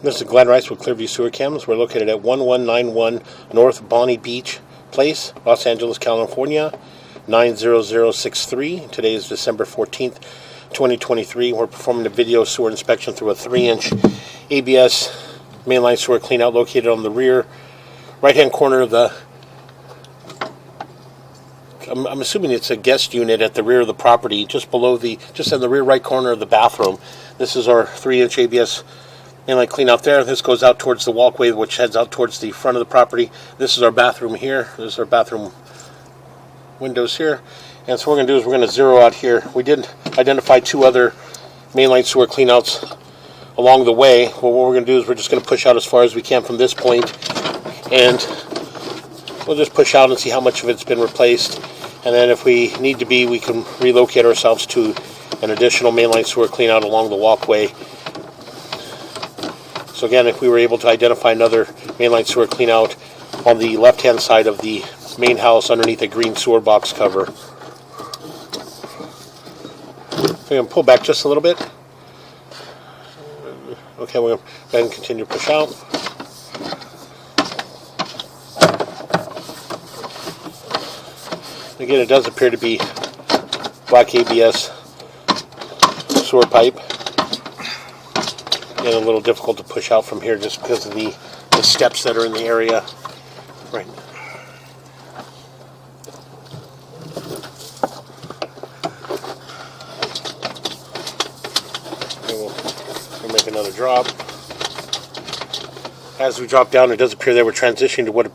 This is Glenn Rice with Clearview Sewer Cams. We're located at 1191 North Bonnie Beach Place, Los Angeles, California, 90063. Today is December 14th, 2023. We're performing a video sewer inspection through a 3-inch ABS mainline sewer cleanout located on the rear right-hand corner of the, I'm assuming it's a guest unit at the rear of the property, just in the rear right corner of the bathroom. This is our 3-inch ABS mainline cleanout there. This goes out towards the walkway, which heads out towards the front of the property. This is our bathroom here. This is our bathroom windows here. And so what we're going to do is we're going to zero out here. We did identify 2 other mainline sewer cleanouts along the way. Well, what we're going to do is we're just going to push out as far as we can from this point, and we'll just push out and see how much of it's been replaced. And then if we need to be, we can relocate ourselves to an additional mainline sewer cleanout along the walkway. So again, if we were able to identify another mainline sewer cleanout on the left-hand side of the main house underneath a green sewer box cover. So I'm going to pull back just a little bit. Okay, we're going to go ahead and continue to push out. Again, it does appear to be black ABS sewer pipe. Again, a little difficult to push out from here just because of the steps that are in the area. Right. We'll make another drop. As we drop down, it does appear that we're transitioning to what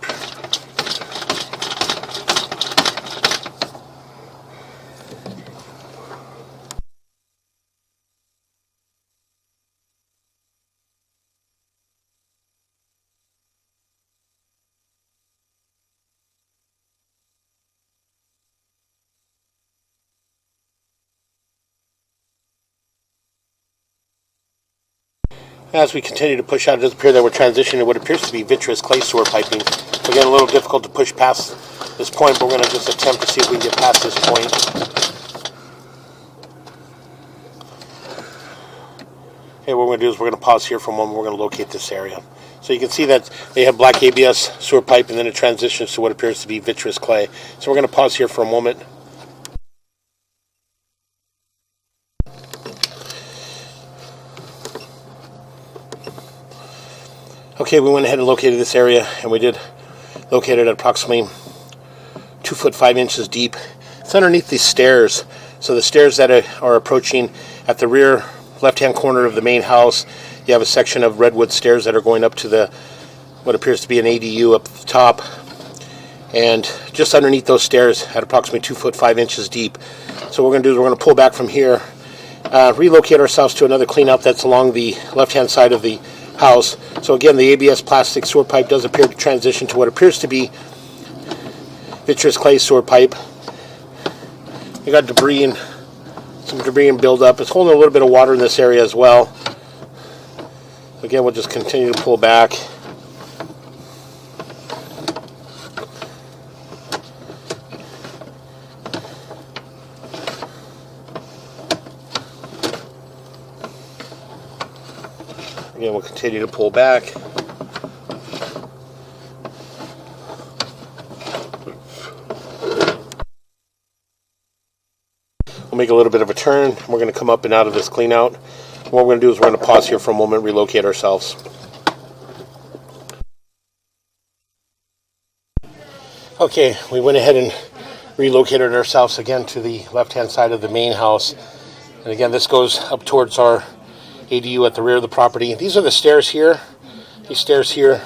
As we continue to push out, it does appear that we're transitioning to what appears to be vitreous clay sewer piping. So again, a little difficult to push past this point, but we're going to just attempt to see if we can get past this point. Okay, what we're going to do is we're going to pause here for a moment. We're going to locate this area. So you can see that they have black ABS sewer pipe, and then it transitions to what appears to be vitreous clay. So we're going to pause here for a moment. Okay, we went ahead and located this area, and we did locate it at approximately 2 foot 5 inches deep. It's underneath these stairs. So the stairs that are approaching at the rear left-hand corner of the main house, you have a section of redwood stairs that are going up to what appears to be an ADU up at the top. And just underneath those stairs at approximately 2 foot 5 inches deep. So what we're going to do is we're going to pull back from here, relocate ourselves to another cleanout that's along the left-hand side of the house. So again, the ABS plastic sewer pipe does appear to transition to what appears to be vitreous clay sewer pipe. We got some debris and buildup. It's holding a little bit of water in this area as well. Again, we'll just continue to pull back. Again, we'll continue to pull back. We'll make a little bit of a turn. We're going to come up and out of this clean out. What we're going to do is we're going to pause here for a moment, relocate ourselves. Okay, we went ahead and relocated ourselves again to the left-hand side of the main house. And again, this goes up towards our ADU at the rear of the property. These are the stairs here. These stairs here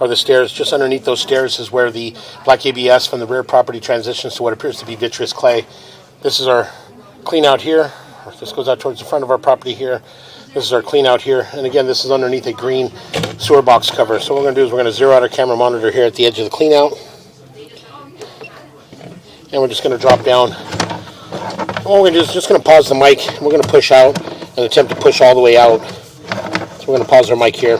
are the stairs. Just underneath those stairs is where the black ABS from the rear property transitions to what appears to be vitreous clay. This is our clean out here. This goes out towards the front of our property here. This is our clean out here. And again, this is underneath a green sewer box cover. So what we're going to do is we're going to zero out our camera monitor here at the edge of the clean out. And we're just going to drop down. What we're going to do is just going to pause the mic. We're going to push out and attempt to push all the way out. So we're going to pause our mic here.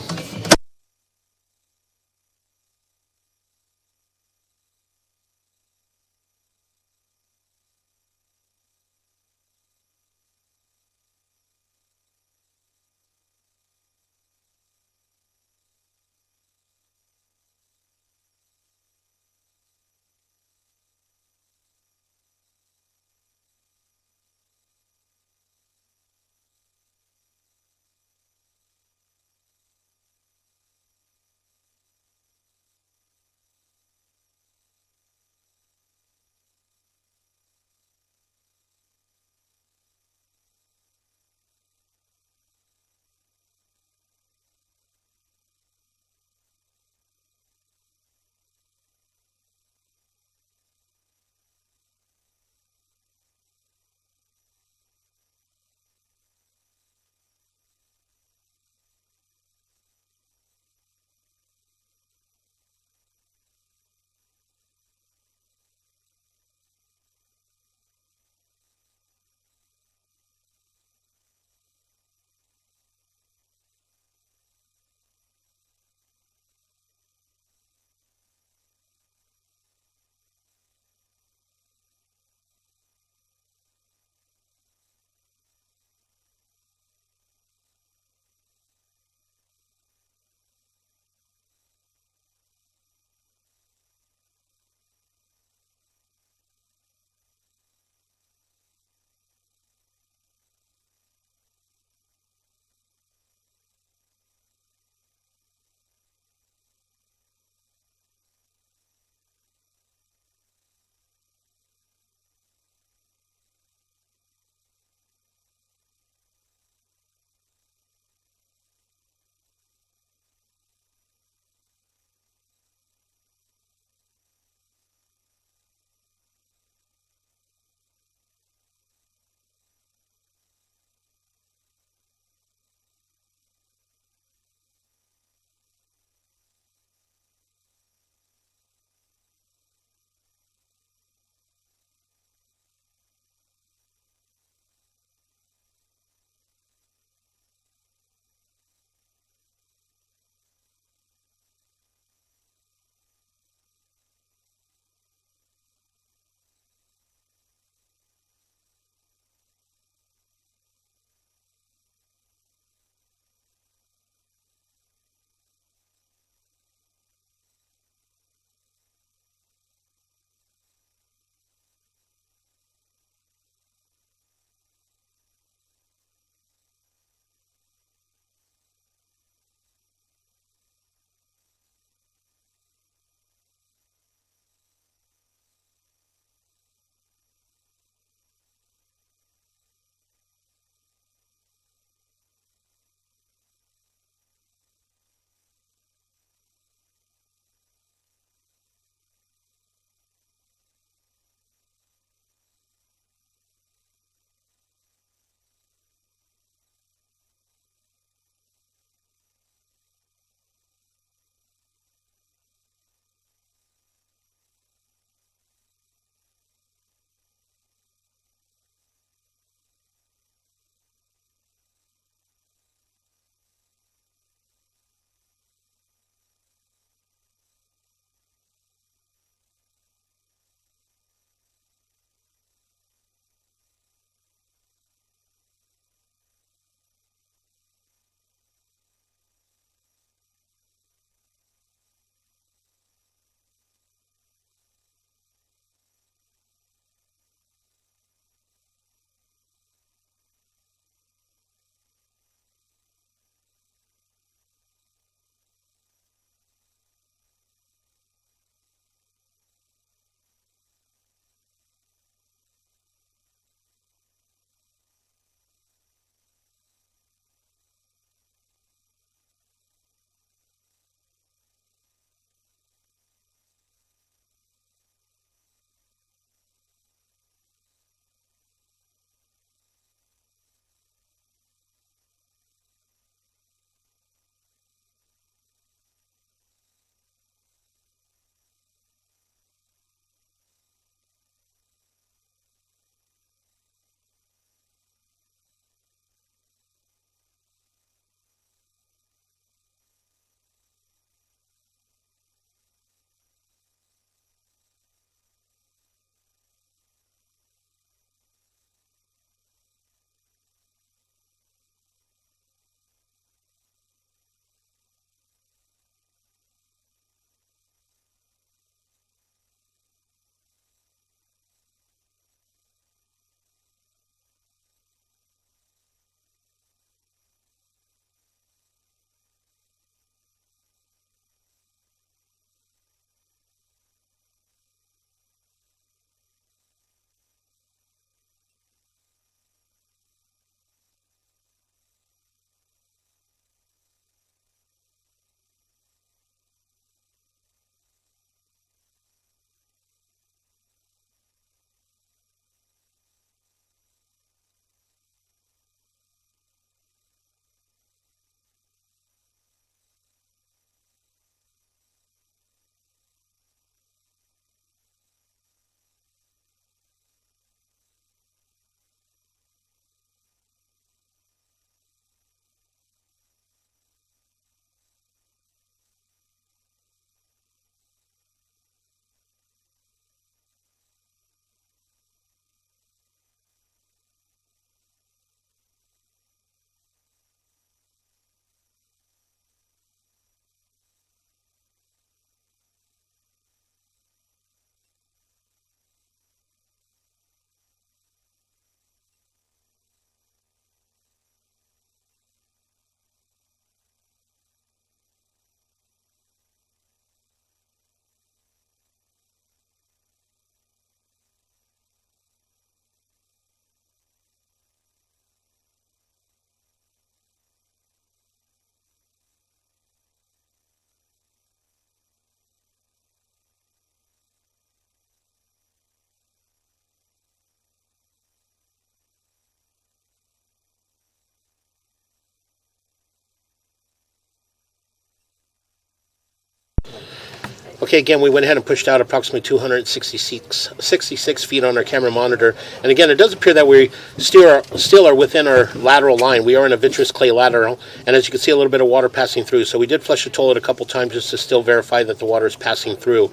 Okay, again, we went ahead and pushed out approximately 66 feet on our camera monitor. And again, it does appear that we still are within our lateral line. We are in a vitreous clay lateral, and as you can see, a little bit of water passing through. So we did flush the toilet a couple times just to still verify that the water is passing through.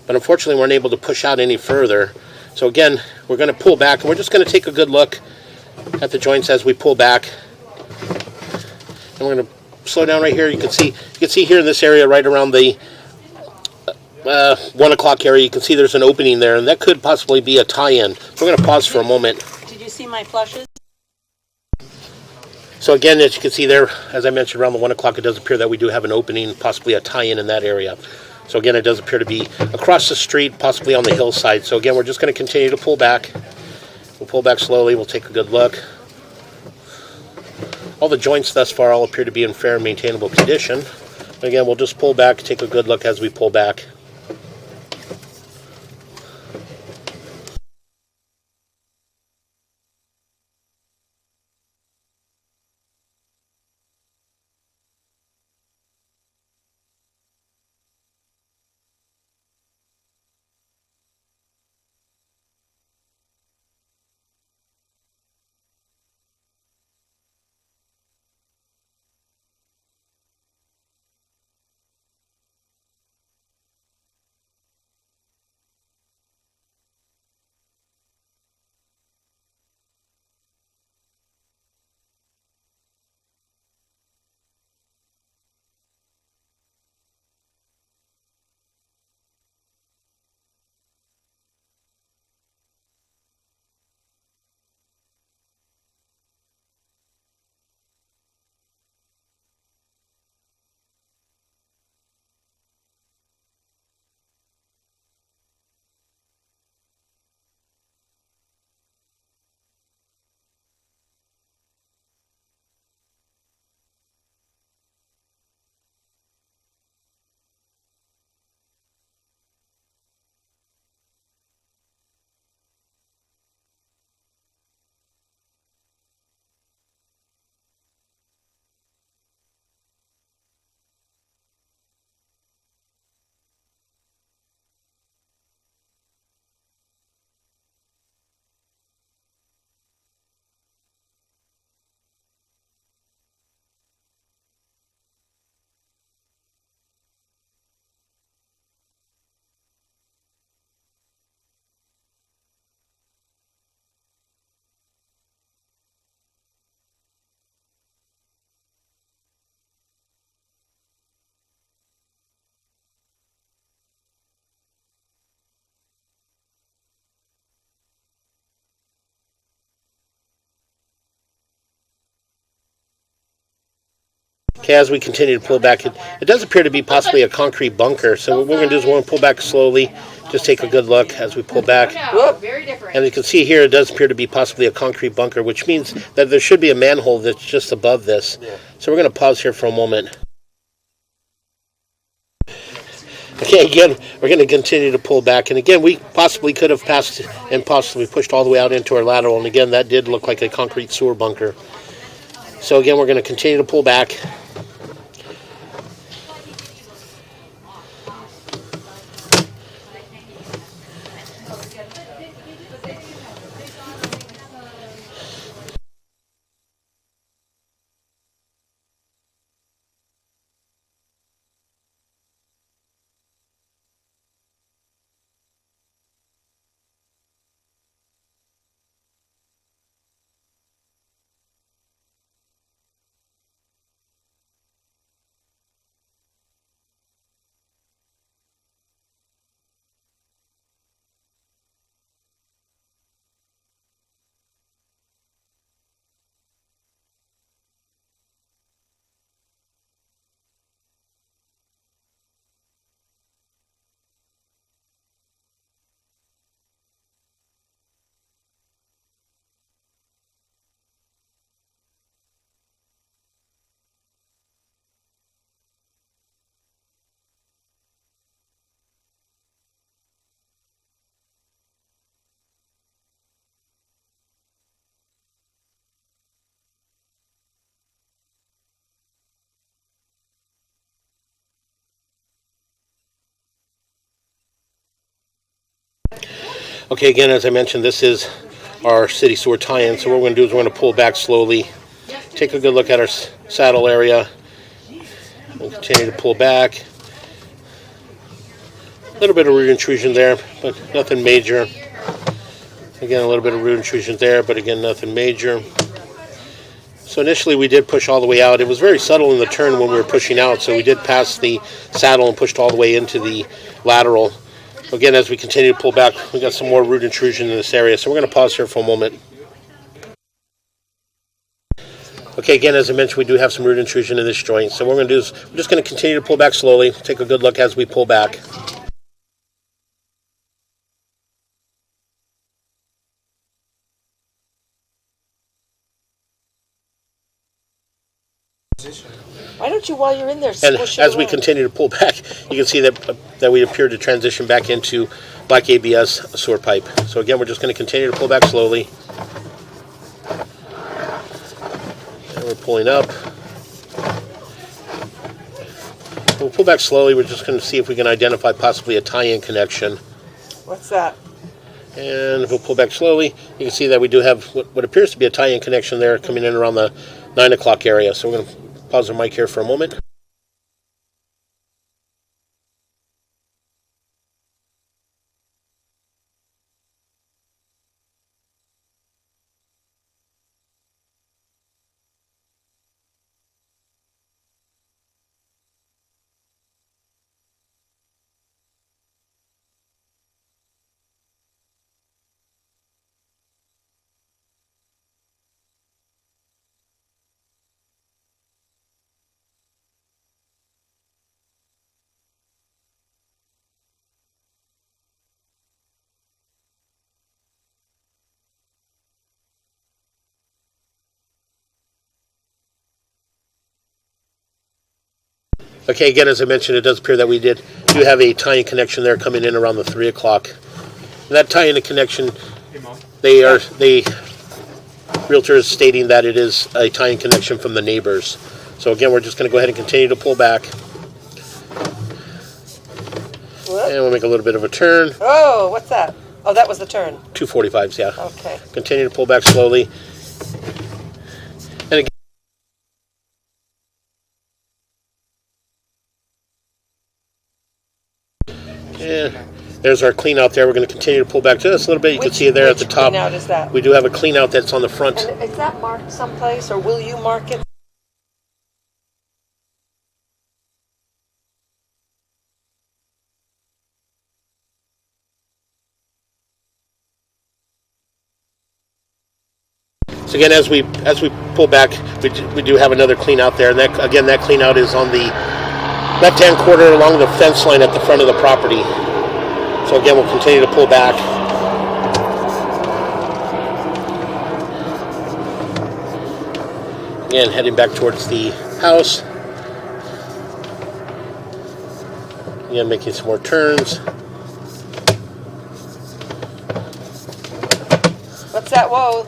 But unfortunately, we weren't able to push out any further. So again, we're going to pull back, and we're just going to take a good look at the joints as we pull back. And we're going to slow down right here. You can see here in this area right around the 1 o'clock area, you can see there's an opening there, and that could possibly be a tie-in. So we're going to pause for a moment. Did you see my flushes? So again, as you can see there, as I mentioned, around the 1 o'clock, it does appear that we do have an opening, possibly a tie-in in that area. So again, it does appear to be across the street, possibly on the hillside. So again, we're just going to continue to pull back. We'll pull back slowly. We'll take a good look. All the joints thus far all appear to be in fair and maintainable condition. And again, we'll just pull back, take a good look as we pull back. Okay, as we continue to pull back, it does appear to be possibly a concrete bunker. So what we're going to do is we're going to pull back slowly, just take a good look as we pull back. And you can see here it does appear to be possibly a concrete bunker, which means that there should be a manhole that's just above this. So we're going to pause here for a moment. Okay, again, we're going to continue to pull back. And again, we possibly could have passed and possibly pushed all the way out into our lateral. And again, that did look like a concrete sewer bunker. So again, we're going to continue to pull back. Okay, again, as I mentioned, this is our city sewer tie-in. So what we're going to do is we're going to pull back slowly, take a good look at our saddle area. We'll continue to pull back. A little bit of root intrusion there, but nothing major. Again, a little bit of root intrusion there, but again, nothing major. So initially we did push all the way out. It was very subtle in the turn when we were pushing out, so we did pass the saddle and pushed all the way into the lateral. Again, as we continue to pull back, we got some more root intrusion in this area, so we're going to pause here for a moment. Okay, again, as I mentioned, we do have some root intrusion in this joint, so what we're going to do is we're just going to continue to pull back slowly, take a good look as we pull back. Why don't you, while you're in there, And squish it as we around? continue to pull back, you can see that we appear to transition back into black ABS sewer pipe. So again, we're just going to continue to pull back slowly. And we're pulling up. We'll pull back slowly. We're just going to see if we can identify possibly a tie-in connection. What's that? And we'll pull back slowly. You can see that we do have what appears to be a tie-in connection there coming in around the 9 o'clock area. So we're going to pause the mic here for a moment. Okay, again, as I mentioned, it does appear that we do have a tie-in connection there coming in around the 3 o'clock. And that tie-in connection, realtor is stating that it is a tie-in connection from the neighbors. So again, we're just going to go ahead and continue to pull back. What? And we'll make a little bit of a turn. Oh, what's that? Oh, that was the turn. 245s, yeah. Okay. Continue to pull back slowly. And again, there's our clean out there. We're going to continue to pull back just a little bit. You can see it there at the top. Which clean out is that? We do have a clean out that's on the front. And is that marked someplace, or will you mark it? So again, as we pull back, we do have another clean out there. And that clean out is on the left-hand corner along the fence line at the front of the property. So again, we'll continue to pull back. Again, heading back towards the house. Again, making some more turns. What's that? Whoa.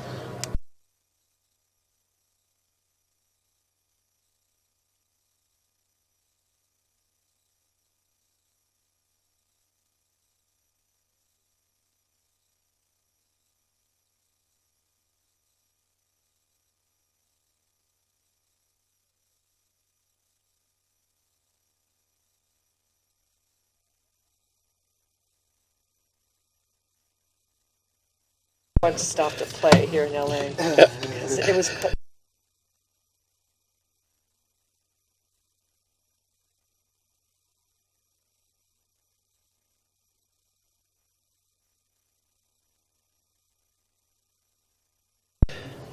Once stopped to play here in LA. It was.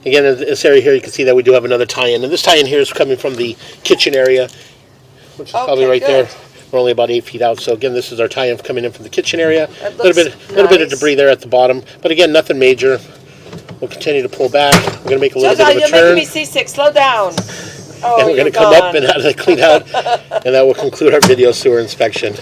Again, in this area here, you can see that we do have another tie-in. And this tie-in here is coming from the kitchen area, which is probably right good. there. We're only about 8 feet out. So again, this is our tie-in coming in from the kitchen area. A That little looks bit of nice. debris there at the bottom. But again, nothing major. We'll continue to pull back. We're going to make a little bit of a You're turn. making me seasick. Slow down. Oh, And we're going to come up and out of the clean out. And that will conclude our video sewer inspection.